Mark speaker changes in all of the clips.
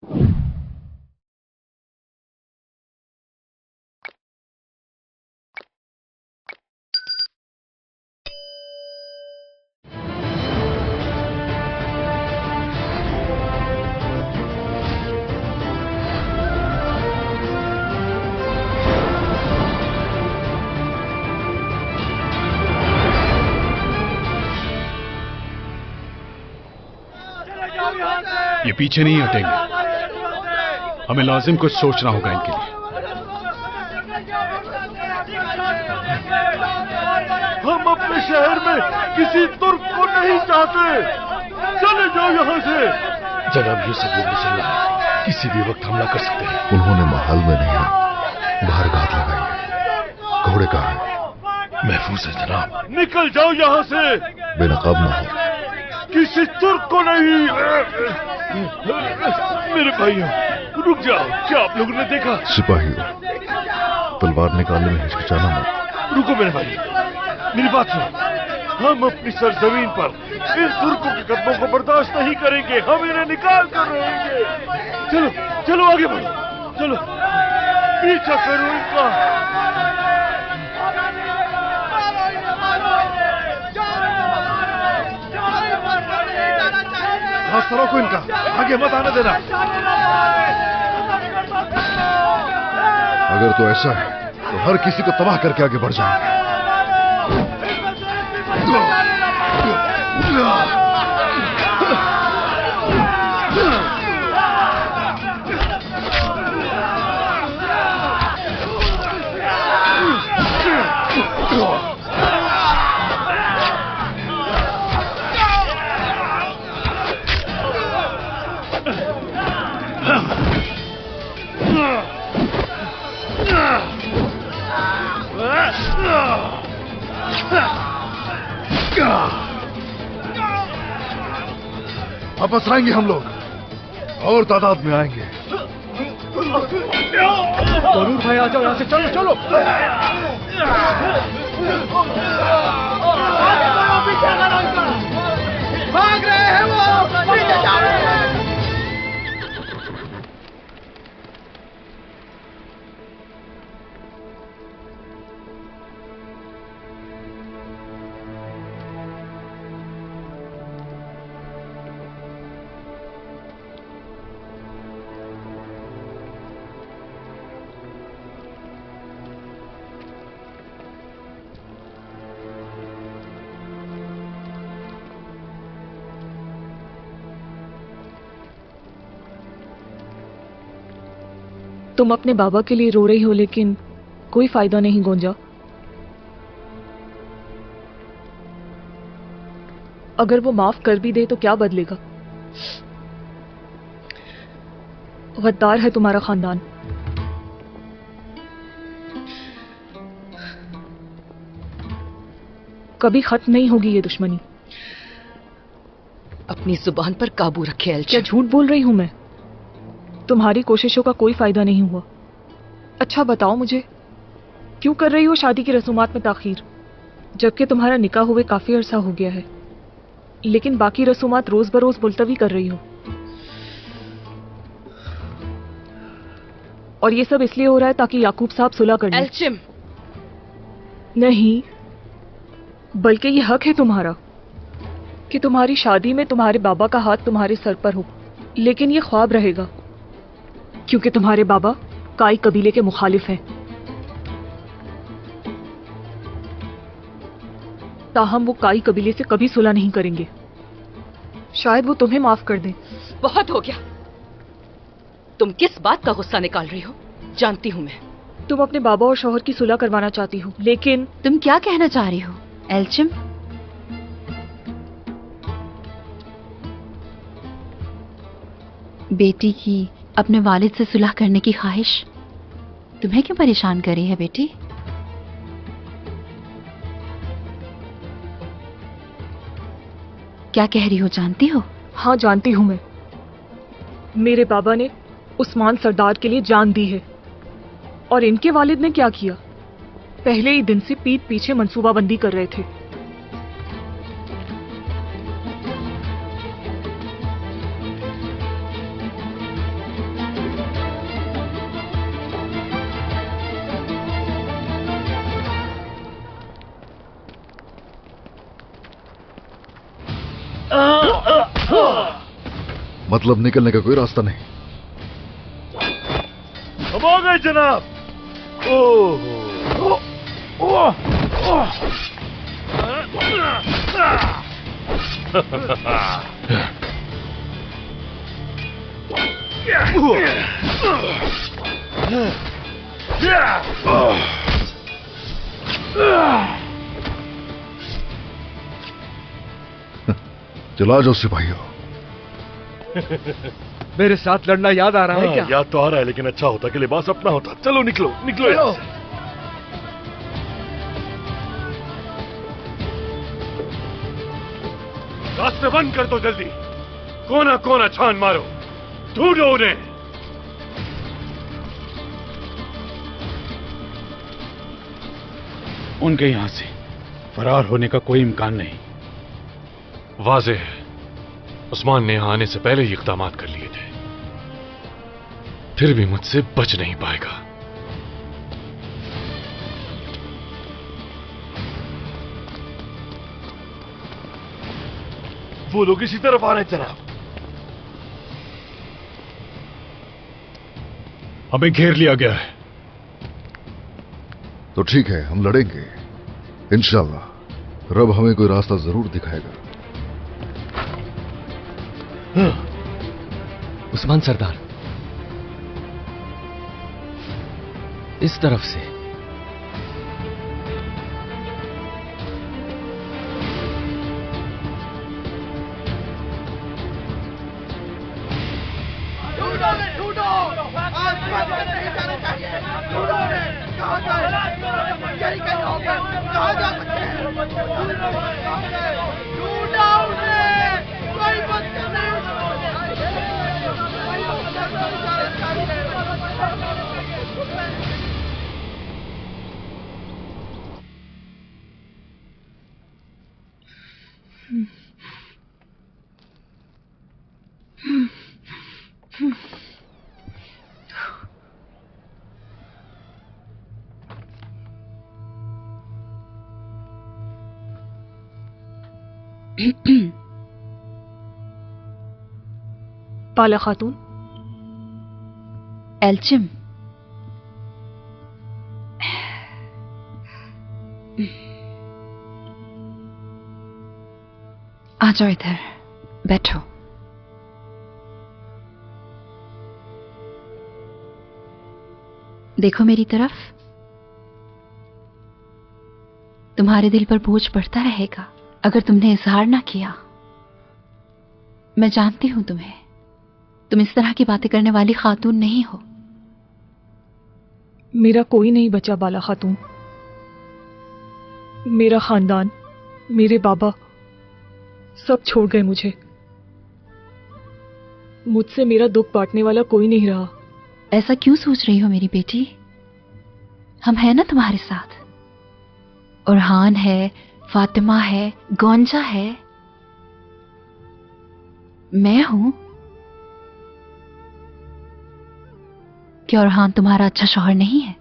Speaker 1: ये पीछे नहीं हटेंगे। हमें लाजिम कुछ सोचना होगा इनके लिए।
Speaker 2: हम अपने शहर में किसी तुर्क को नहीं चाहते। चले जाओ यहाँ से।
Speaker 1: जनाब यूसुफ बिन मुसल्लम किसी भी वक्त हमला कर सकते हैं।
Speaker 3: उन्होंने महल में नहीं बाहर घात लगाई है। घोड़े कहाँ हैं?
Speaker 1: महफूज है जनाब।
Speaker 2: निकल जाओ यहाँ से।
Speaker 3: बेनकाब न हो।
Speaker 2: किसी तुर्क को नहीं। मेरे भाइयों रुक जाओ। क्या आप लोगों ने देखा?
Speaker 3: सिपाहियों, तलवार निकालने में हिचकिचाना मत।
Speaker 2: रुको मेरे भाई, मेरी बात सुनो। हम अपनी सरजमीन पर इन तुर्कों के कदमों को बर्दाश्त नहीं करेंगे। हम इन्हें निकाल कर रहेंगे। चलो चलो आगे बढ़ो। चलो पीछा करो इनका। रास्ता रोको इनका। आगे मत आने देना।
Speaker 3: अगर तो ऐसा है तो हर किसी को तबाह करके आगे बढ़ जाएंगे। वापस आएंगे हम लोग और तादाद में आएंगे।
Speaker 2: जरूर भाई आ जाओ यहाँ से। चलो चलो। भाग रहे हैं वो। पीछे जाओ।
Speaker 4: तुम अपने बाबा के लिए रो रही हो, लेकिन कोई फायदा नहीं गोंजा। अगर वो माफ कर भी दे तो क्या बदलेगा? गद्दार है तुम्हारा खानदान। कभी खत्म नहीं होगी ये दुश्मनी।
Speaker 5: अपनी जुबान पर काबू रखे एल्चिम।
Speaker 4: क्या झूठ बोल रही हूं मैं? तुम्हारी कोशिशों का कोई फायदा नहीं हुआ। अच्छा बताओ मुझे, क्यों कर रही हो शादी की रसूमात में ताखीर, जबकि तुम्हारा निकाह हुए काफी अरसा हो गया है, लेकिन बाकी रसूमात रोज बरोज मुलतवी कर रही हो। और ये सब इसलिए हो रहा है ताकि याकूब साहब सुलह कर लें।
Speaker 5: एल्चिम
Speaker 4: नहीं, बल्कि ये हक है तुम्हारा कि तुम्हारी शादी में तुम्हारे बाबा का हाथ तुम्हारे सर पर हो। लेकिन ये ख्वाब रहेगा, क्योंकि तुम्हारे बाबा काई कबीले के मुखालिफ हैं। ताहम वो काई कबीले से कभी सुलह नहीं करेंगे। शायद वो तुम्हें माफ कर दें।
Speaker 5: बहुत हो गया। तुम किस बात का गुस्सा निकाल रही हो? जानती हूं मैं।
Speaker 4: तुम अपने बाबा और शौहर की सुलह करवाना चाहती हो, लेकिन
Speaker 6: तुम क्या कहना चाह रही हो एल्चिम? बेटी की अपने वालिद से सुलह करने की ख्वाहिश तुम्हें क्यों परेशान कर रही है बेटी? क्या कह रही हो, जानती हो?
Speaker 4: हाँ जानती हूं मैं। मेरे बाबा ने उस्मान सरदार के लिए जान दी है, और इनके वालिद ने क्या किया? पहले ही दिन से पीठ पीछे मंसूबाबंदी कर रहे थे।
Speaker 3: मतलब निकलने का कोई रास्ता नहीं।
Speaker 2: हम आ गए जनाब। ओह
Speaker 3: चला जाओ सिपाहियों।
Speaker 7: मेरे साथ लड़ना याद आ रहा है क्या?
Speaker 2: याद तो आ रहा है, लेकिन अच्छा होता कि लिबास अपना होता। चलो निकलो निकलो यहाँ से। रास्ते बंद कर दो जल्दी। कोना कोना छान मारो, ढूंढो उन्हें।
Speaker 1: उनके यहां से फरार होने का कोई इम्कान नहीं।
Speaker 8: वाज़ेह है, उस्मान ने यहां आने से पहले ही इक़दामात कर लिए थे, फिर भी मुझसे बच नहीं पाएगा।
Speaker 2: वो लोग इसी तरफ आ रहे हैं जनाब।
Speaker 1: हमें घेर लिया गया है।
Speaker 3: तो ठीक है, हम लड़ेंगे इंशाअल्लाह। रब हमें कोई रास्ता जरूर दिखाएगा।
Speaker 7: उस्मान सरदार, इस तरफ से।
Speaker 4: पाला खातून।
Speaker 6: एल्चिम, आ जाओ इधर, बैठो। देखो मेरी तरफ। तुम्हारे दिल पर बोझ बढ़ता रहेगा अगर तुमने इजहार ना किया। मैं जानती हूं तुम्हें, तुम इस तरह की बातें करने वाली खातून नहीं हो।
Speaker 4: मेरा कोई नहीं बचा बाला खातून। मेरा खानदान, मेरे बाबा सब छोड़ गए मुझे। मुझसे मेरा दुख बांटने वाला कोई नहीं रहा।
Speaker 6: ऐसा क्यों सोच रही हो मेरी बेटी? हम हैं ना तुम्हारे साथ। उरहान है, फातिमा है, गौंजा है, मैं हूं। क्या उरहान तुम्हारा अच्छा शौहर नहीं है?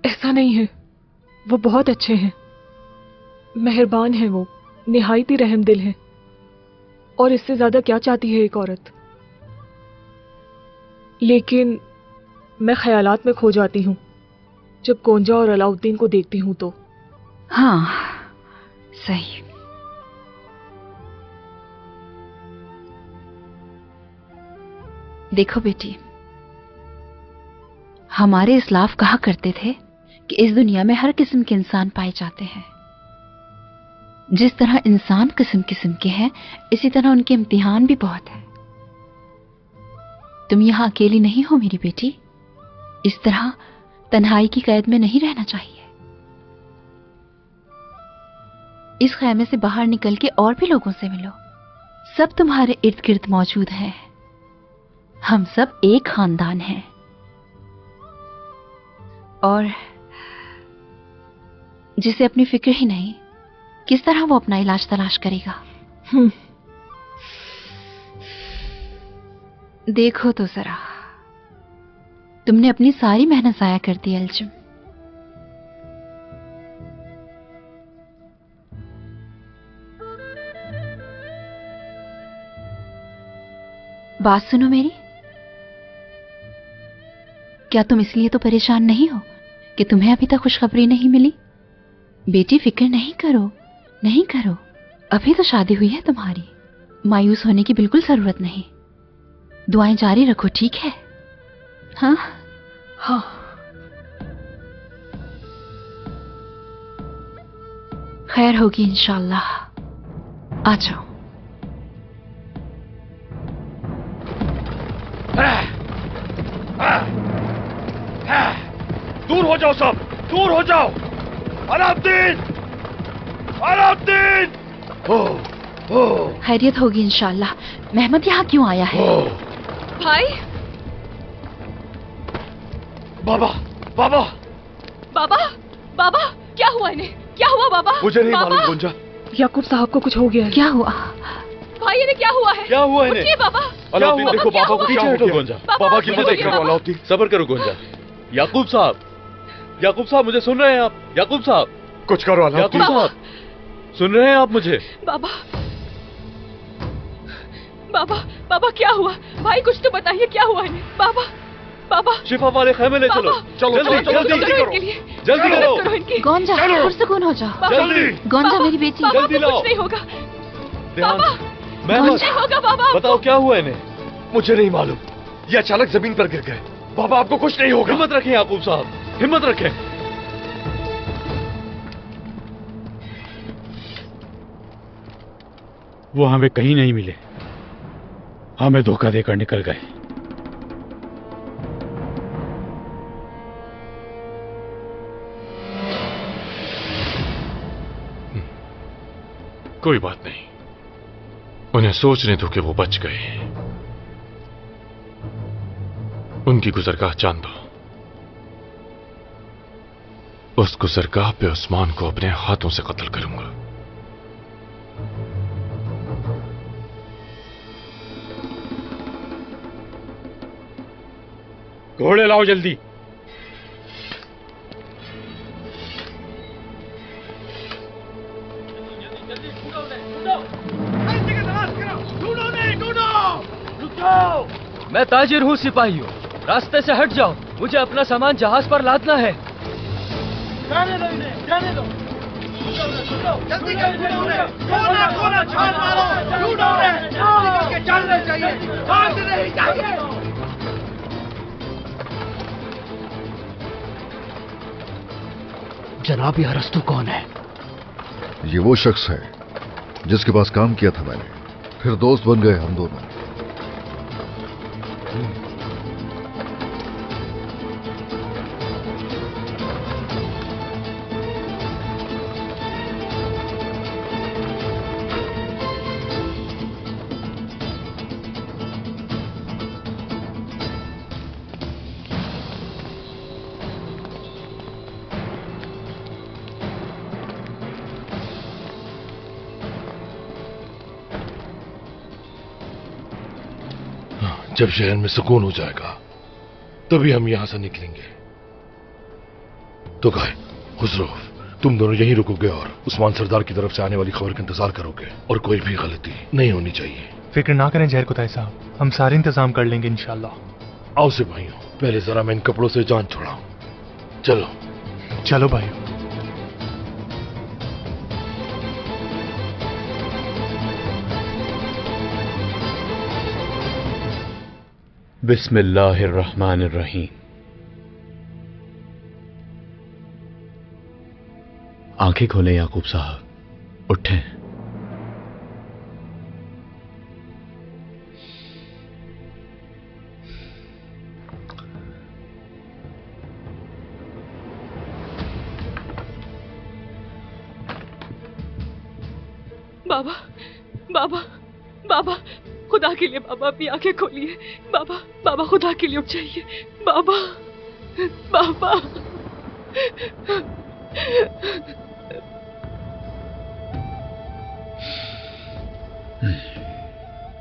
Speaker 4: ऐसा नहीं है, वो बहुत अच्छे हैं, मेहरबान हैं, वो निहायती रहमदिल हैं। और इससे ज्यादा क्या चाहती है एक औरत? लेकिन मैं ख्यालात में खो जाती हूँ जब गोंजा और अलाउद्दीन को देखती हूँ तो।
Speaker 6: हाँ, सही। देखो बेटी, हमारे इस्लाफ कहा करते थे कि इस दुनिया में हर किस्म के इंसान पाए जाते हैं। जिस तरह इंसान किस्म किस्म के हैं, इसी तरह उनके इम्तिहान भी बहुत है। तुम यहां अकेली नहीं हो मेरी बेटी। इस तरह तन्हाई की कैद में नहीं रहना चाहिए। इस खैमे से बाहर निकल के और भी लोगों से मिलो। सब तुम्हारे इर्द गिर्द मौजूद हैं। हम सब एक खानदान हैं। और जिसे अपनी फिक्र ही नहीं, किस तरह वो अपना इलाज तलाश करेगा? देखो तो जरा, तुमने अपनी सारी मेहनत जाया कर दी एल्चिम। बात सुनो मेरी। क्या तुम इसलिए तो परेशान नहीं हो कि तुम्हें अभी तक खुशखबरी नहीं मिली? बेटी फिक्र नहीं करो, नहीं करो, अभी तो शादी हुई है तुम्हारी। मायूस होने की बिल्कुल जरूरत नहीं। दुआएं जारी रखो, ठीक है? हाँ
Speaker 4: हाँ।
Speaker 6: खैर होगी इंशाल्लाह। आ जाओ।
Speaker 2: दूर हो जाओ सब, दूर हो जाओ। अलाउद्दीन, अलाउद्दीन!
Speaker 6: खैरियत होगी इंशाल्लाह। महमद यहाँ क्यों आया है?
Speaker 5: भाई।
Speaker 2: बाबा, बाबा,
Speaker 5: बाबा, बाबा, क्या हुआ इन्हें? क्या हुआ बाबा?
Speaker 2: मुझे नहीं मालूम गुंजा।
Speaker 4: याकूब साहब को कुछ हो गया है।
Speaker 6: क्या हुआ?
Speaker 5: भाई इन्हें क्या हुआ है?
Speaker 2: क्या हुआ इन्हें?
Speaker 5: उठिए बाबा।
Speaker 8: अलाउद्दीन देखो बाबा को क्या हो गया। गुंजा,
Speaker 2: बाबा की मदद करो अलाउद्दीन।
Speaker 8: सब्र करो गुंजा। याकूब साहब, याकूब साहब मुझे सुन रहे हैं आप? याकूब साहब,
Speaker 2: कुछ करो अलाउद्दीन।
Speaker 8: याकूब साहब, सुन रहे हैं आप मुझे?
Speaker 5: बाबा, बाबा, बाबा क्या हुआ? भाई कुछ तो बताइए, क्या हुआ इन्हें? बाबा, बाबा।
Speaker 8: शिफा वाले खेमे ले चलो।
Speaker 2: चलो
Speaker 8: जल्दी
Speaker 2: जल्दी
Speaker 8: करो, जल्दी करो।
Speaker 6: गोंजा, पुरसुकून हो जाओ।
Speaker 8: जल्दी
Speaker 6: गोंजा मेरी बेटी।
Speaker 5: बाबा
Speaker 8: जल्दी
Speaker 5: को
Speaker 8: लाओ।
Speaker 5: कुछ नहीं होगा।
Speaker 8: ध्यान
Speaker 5: बाबा,
Speaker 8: मैं
Speaker 5: कुछ नहीं होगा बाबा।
Speaker 8: बताओ क्या हुआ इन्हें?
Speaker 2: मुझे नहीं मालूम, ये अचानक जमीन पर गिर गए। बाबा आपको कुछ नहीं होगा।
Speaker 8: हिम्मत रखें याकूब साहब, हिम्मत रखें।
Speaker 1: वो हमें कहीं नहीं मिले, हमें धोखा देकर निकल गए।
Speaker 8: कोई बात नहीं, उन्हें सोचने दो कि वो बच गए। उनकी गुजरगाह जान दो। उस गुजरगाह पे उस्मान को अपने हाथों से कत्ल करूंगा।
Speaker 1: घोड़े लाओ जल्दी।
Speaker 7: मैं ताजिर हूँ सिपाहियों, रास्ते से हट जाओ। मुझे अपना सामान जहाज पर लादना है।
Speaker 2: जाने दो इन्हें, जाने दो। जल्दी खोलो, छान मारो, ढूंढो उन्हें, निकल के चलना चाहिए, भाग नहीं चाहिए।
Speaker 7: जनाब, ये अरस्तु कौन है?
Speaker 3: ये वो शख्स है जिसके पास काम किया था मैंने, फिर दोस्त बन गए हम दोनों।
Speaker 2: जब शहर में सुकून हो जाएगा तभी हम यहां से निकलेंगे। तो गाय खुसरो, तुम दोनों यहीं रुकोगे और उस्मान सरदार की तरफ से आने वाली खबर का इंतजार करोगे और कोई भी गलती नहीं होनी चाहिए।
Speaker 9: फिक्र ना करें जहर कुताई साहब, हम सारे इंतजाम कर लेंगे इंशाल्लाह।
Speaker 2: आओ सिपाहियों, पहले जरा मैं इन कपड़ों से जान छुड़ाऊं। चलो
Speaker 9: चलो भाई।
Speaker 1: बिस्मिल्लाहिर्रहमानिर्रहीम। आंखें खोलें याकूब साहब, उठें।
Speaker 5: बाबा, बाबा, बाबा, खुदा के लिए बाबा अपनी आंखें खोलिए। बाबा, बाबा खुदा के लिए उठ जाइए। बाबा, बाबा।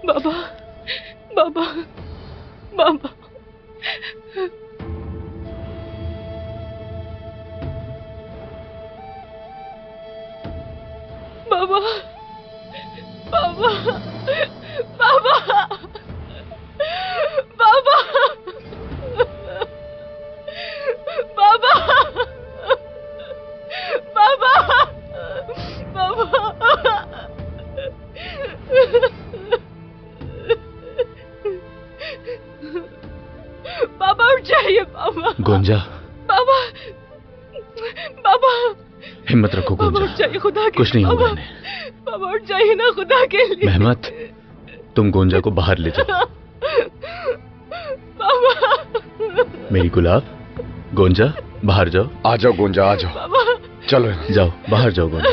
Speaker 5: बाबा, बाबा, बाबा। बाबा, बाबा, बाबा, बाबा उठ जाइए बाबा।
Speaker 1: गोंजा।
Speaker 5: बाबा बाबा
Speaker 1: हिम्मत रखो
Speaker 5: बाबा
Speaker 1: गोंजा,
Speaker 5: उठ जाइए खुदा के
Speaker 1: कुछ नहीं
Speaker 5: लिए,
Speaker 1: होगा
Speaker 5: बाबा।
Speaker 1: इन्हें।
Speaker 5: बाबा उठ जाइए ना खुदा के लिए।
Speaker 1: मेहमत, तुम गोंजा को बाहर ले जाओ।
Speaker 5: बाबा
Speaker 1: मेरी गुलाब, गोंजा बाहर जाओ।
Speaker 10: आ जाओ गोंजा, आ जाओ।
Speaker 5: बाबा
Speaker 10: चलो
Speaker 1: जाओ, बाहर जाओ गोंजा।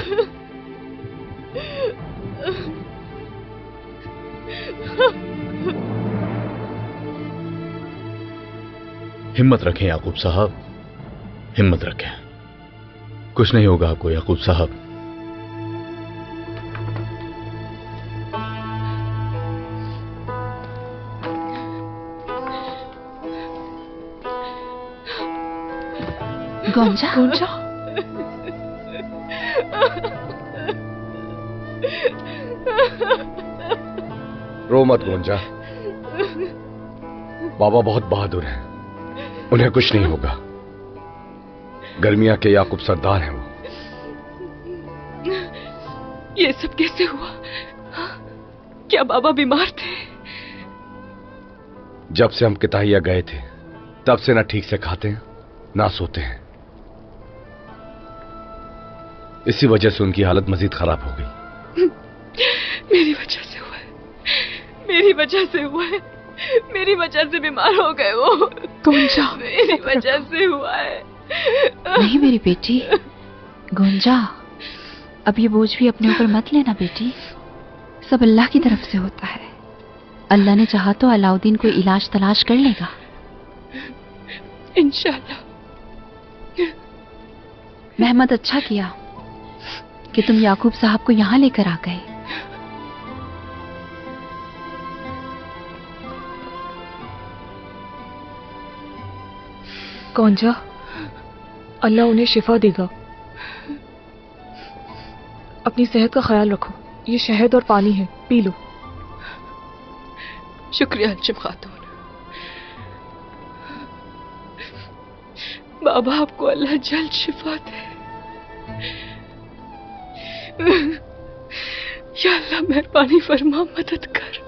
Speaker 1: हिम्मत रखें याकूब साहब, हिम्मत रखें, कुछ नहीं होगा आपको याकूब साहब।
Speaker 6: गोंजा,
Speaker 4: गोंजा,
Speaker 10: रो मत गोंजा, बाबा बहुत बहादुर हैं, उन्हें कुछ नहीं होगा। गर्मिया के याकूब सरदार हैं वो।
Speaker 5: ये सब कैसे हुआ? क्या बाबा बीमार थे?
Speaker 10: जब से हम किताहिया गए थे तब से ना ठीक से खाते हैं ना सोते हैं। इसी वजह से उनकी हालत मजीद खराब हो गई।
Speaker 5: मेरी वजह से हुआ है, मेरी वजह से हुआ है, मेरी वजह से बीमार हो गए वो।
Speaker 4: गोंजा,
Speaker 5: मेरी वजह से हुआ है।
Speaker 6: नहीं मेरी बेटी, गोंजा अब ये बोझ भी अपने ऊपर मत लेना बेटी, सब अल्लाह की तरफ से होता है। अल्लाह ने चाहा तो अलाउद्दीन कोई इलाज तलाश कर लेगा।
Speaker 5: इंशाल्लाह।
Speaker 6: मेहमद अच्छा किया कि तुम याकूब साहब को यहाँ लेकर आ गए।
Speaker 4: गोंजा, अल्लाह उन्हें शिफा देगा। अपनी सेहत का ख्याल रखो। ये शहद और पानी है, पी लो।
Speaker 5: शुक्रिया अंजुम खातून। बाबा आपको अल्लाह जल्द शिफा दे। या अल्लाह मेहरबानी फरमा, मदद कर।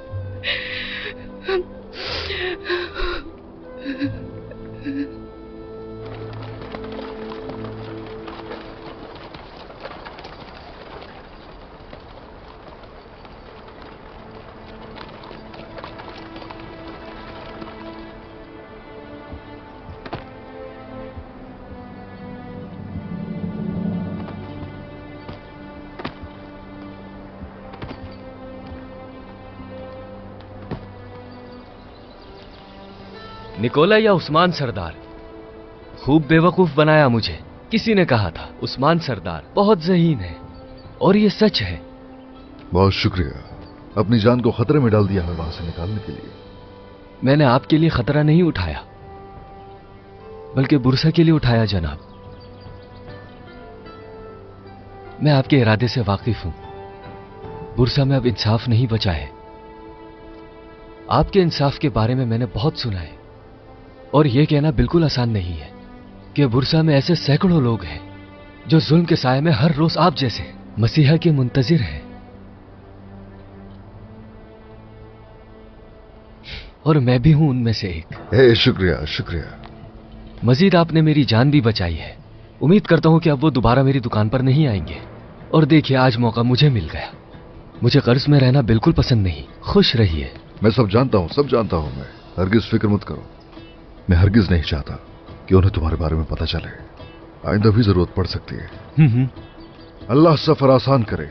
Speaker 7: निकोला या उस्मान सरदार, खूब बेवकूफ बनाया मुझे। किसी ने कहा था उस्मान सरदार बहुत ज़हीन है, और ये सच है।
Speaker 3: बहुत शुक्रिया, अपनी जान को खतरे में डाल दिया हमें वहां से निकालने के लिए।
Speaker 7: मैंने आपके लिए खतरा नहीं उठाया, बल्कि बुरसा के लिए उठाया जनाब। मैं आपके इरादे से वाकिफ हूं। बुरसा में अब इंसाफ नहीं बचा है। आपके इंसाफ के बारे में मैंने बहुत सुना है, और यह कहना बिल्कुल आसान नहीं है कि बुरसा में ऐसे सैकड़ों लोग हैं जो जुल्म के साये में हर रोज आप जैसे मसीहा के मुंतजिर हैं, और मैं भी हूं उनमें से एक।
Speaker 3: शुक्रिया शुक्रिया।
Speaker 7: मजीद आपने मेरी जान भी बचाई है। उम्मीद करता हूं कि अब वो दोबारा मेरी दुकान पर नहीं आएंगे। और देखिए, आज मौका मुझे मिल गया। मुझे कर्ज में रहना बिल्कुल पसंद नहीं। खुश रहिए।
Speaker 3: मैं सब जानता हूं, सब जानता हूं। मैं हरगिज फिक्र मत करो। मैं हरगिज नहीं चाहता कि उन्हें तुम्हारे बारे में पता चले। आइंदा भी जरूरत पड़ सकती है। अल्लाह सफर आसान करे।